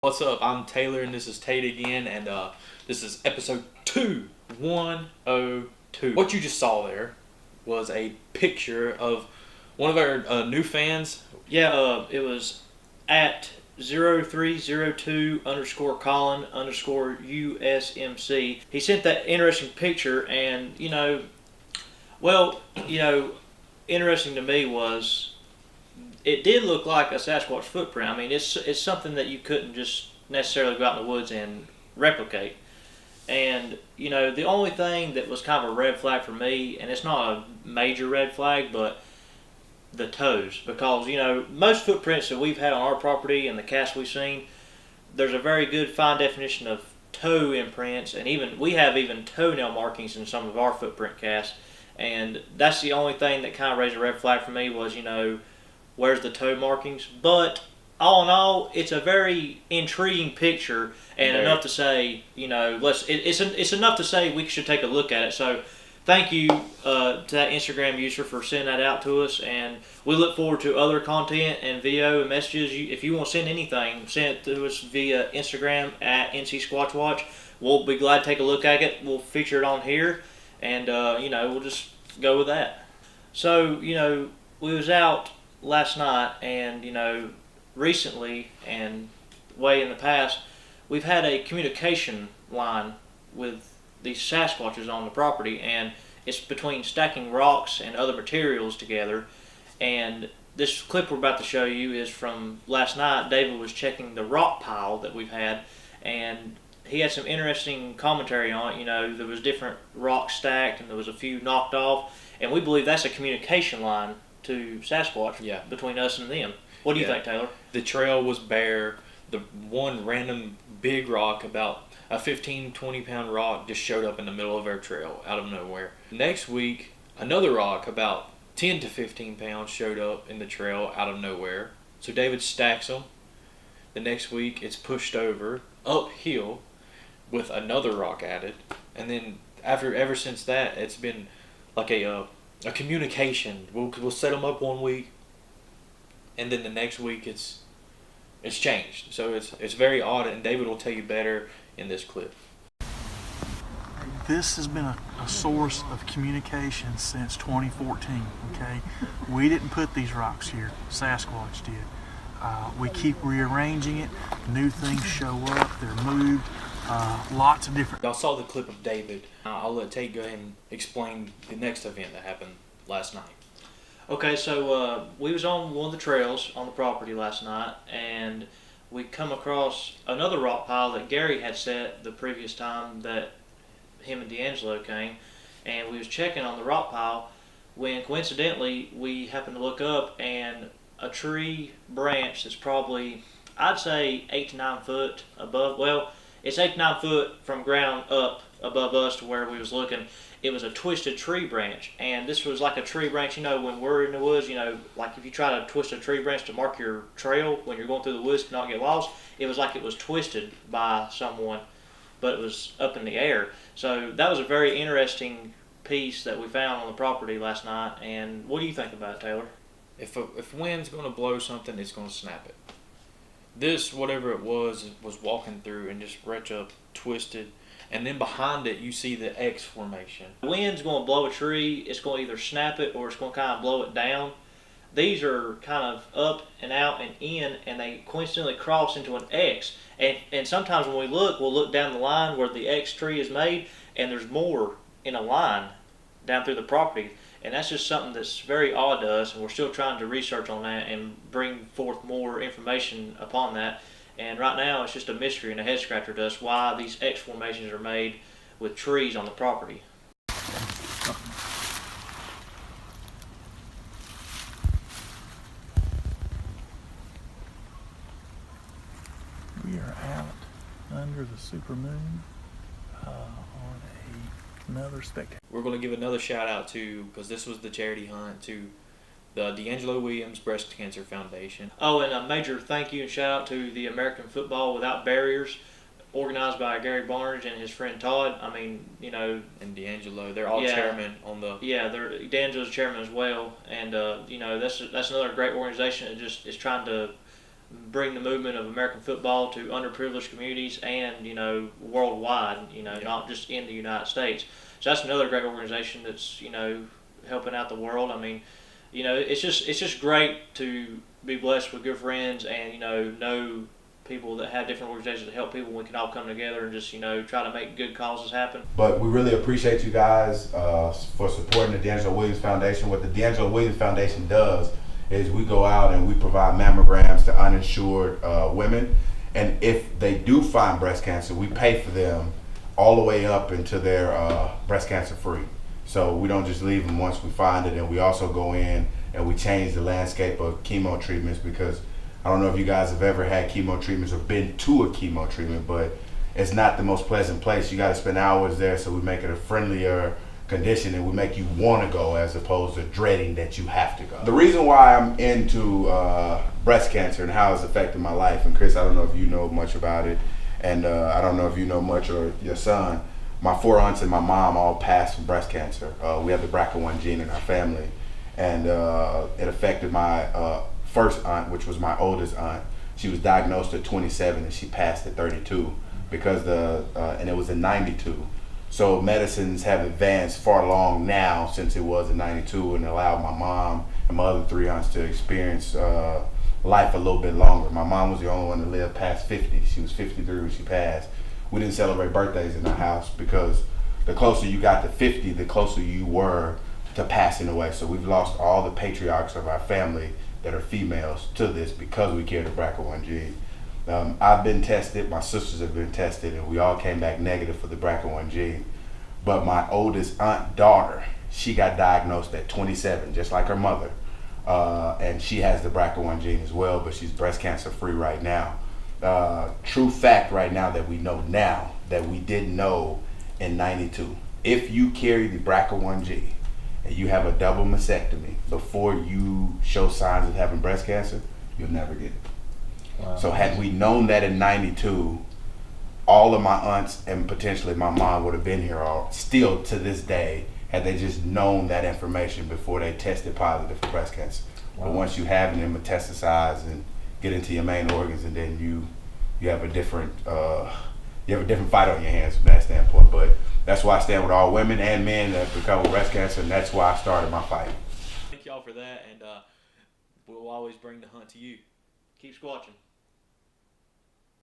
What's up? I'm Taylor and this is Tate again, and this is episode 2102. What you just saw there was a picture of one of our new fans. Yeah, it was at 0302 underscore Colin underscore USMC. He sent that interesting picture, and interesting to me was it did look like a Sasquatch footprint. I mean, it's something that you couldn't just necessarily go out in the woods and replicate. And the only thing that was kind of a red flag for me, and it's not a major red flag, but the toes, because most footprints that we've had on our property and the casts we've seen, there's a very good fine definition of toe imprints, and we have even toenail markings in some of our footprint casts. And that's the only thing that kind of raised a red flag for me was where's the toe markings. But all in all, it's a very intriguing picture, and enough to say, it's enough to say we should take a look at it. So thank you to that Instagram user for sending that out to us, and we look forward to other content and video and messages. If you want to send anything, send it to us via Instagram at NC Squatch Watch. We'll be glad to take a look at it. We'll feature it on here, and we'll just go with that. So we was out last night, and recently and way in the past, we've had a communication line with these Sasquatches on the property, and it's between stacking rocks and other materials together. And this clip we're about to show you is from last night. David was checking the rock pile that we've had, and he had some interesting commentary on it. There was different rocks stacked, and there was a few knocked off, and we believe that's a communication line to Sasquatch between us and them. What do you think, Taylor? The trail was bare. The one random big rock, about a 15-20 pound rock, just showed up in the middle of our trail out of nowhere. Next week, another rock about 10 to 15 pounds showed up in the trail out of nowhere. So David stacks them. The next week, it's pushed over uphill with another rock added, and then ever since that, it's been like a communication. We'll set them up one week, and then the next week it's changed. So it's very odd, and David will tell you better in this clip. This has been a source of communication since 2014, okay? We didn't put these rocks here, Sasquatch did. We keep rearranging it, new things show up, they're moved, lots of different... Y'all saw the clip of David. I'll let Tate go ahead and explain the next event that happened last night. Okay, so we was on one of the trails on the property last night, and we come across another rock pile that Gary had set the previous time that him and D'Angelo came, and we was checking on the rock pile when coincidentally we happened to look up, and a tree branch that's probably, I'd say, 8 to 9 foot above, well, it's 8 to 9 foot from ground up above us to where we was looking. It was a twisted tree branch, and this was like a tree branch, when we're in the woods, like if you try to twist a tree branch to mark your trail when you're going through the woods to not get lost, it was like it was twisted by someone, but it was up in the air. So that was a very interesting piece that we found on the property last night. And what do you think about it, Taylor? If wind's going to blow something, it's going to snap it. This, whatever it was walking through and just retch up, twisted, and then behind it you see the X formation. The wind's going to blow a tree, it's going to either snap it or it's going to kind of blow it down. These are kind of up and out and in, and they coincidentally cross into an X. And sometimes when we look, we'll look down the line where the X tree is made, and there's more in a line down through the property. And that's just something that's very odd to us, and we're still trying to research on that and bring forth more information upon that. And right now it's just a mystery and a head scratcher to us why these X formations are made with trees on the property. We are out under the supermoon on another spectacular. We're going to give another shout out to, because this was the charity hunt, to the D'Angelo Williams Breast Cancer Foundation. Oh, and a major thank you and shout out to the American Football Without Barriers, organized by Gary Barnage and his friend Todd. I mean, and D'Angelo, they're all chairmen on the... Yeah, D'Angelo's chairman as well, and that's another great organization that just is trying to bring the movement of American football to underprivileged communities and, worldwide, not just in the United States. So that's another great organization that's, helping out the world. I mean, it's just great to be blessed with good friends and, know people that have different organizations to help people. We can all come together and just, try to make good causes happen. But we really appreciate you guys for supporting the D'Angelo Williams Foundation. What the D'Angelo Williams Foundation does is we go out and we provide mammograms to uninsured women. And if they do find breast cancer, we pay for them all the way up into their breast cancer free. So we don't just leave them once we find it, and we also go in and we change the landscape of chemo treatments, because I don't know if you guys have ever had chemo treatments or been to a chemo treatment, but it's not the most pleasant place. You got to spend hours there, so we make it a friendlier condition and we make you want to go as opposed to dreading that you have to go. The reason why I'm into breast cancer and how it's affected my life, and Chris, I don't know if you know much about it, and I don't know if you know much, or your son, my 4 aunts and my mom all passed from breast cancer. We have the BRCA1 gene in our family, and it affected my first aunt, which was my oldest aunt. She was diagnosed at 27 and she passed at 32 because and it was in 92. So medicines have advanced far along now since it was in 92, and allowed my mom and my other 3 aunts to experience life a little bit longer. My mom was the only one to live past 50. She was 53 when she passed. We didn't celebrate birthdays in our house because the closer you got to 50, the closer you were to passing away. So we've lost all the patriarchs of our family that are females to this because we carry the BRCA1 gene. I've been tested, my sisters have been tested, and we all came back negative for the BRCA1 gene. But my oldest aunt daughter, she got diagnosed at 27, just like her mother. And she has the BRCA1 gene as well, but she's breast cancer free right now. True fact right now that we know now that we didn't know in 92. If you carry the BRCA1 gene and you have a double mastectomy before you show signs of having breast cancer, you'll never get it. Wow. So had we known that in 92, all of my aunts and potentially my mom would have been here still to this day, had they just known that information before they tested positive for breast cancer. Wow. But once you have it, it metastasizes and get into your main organs, and then you have a different fight on your hands from that standpoint. But that's why I stand with all women and men that recover breast cancer, and that's why I started my fight. Thank y'all for that, and we'll always bring the hunt to you. Keep squatching.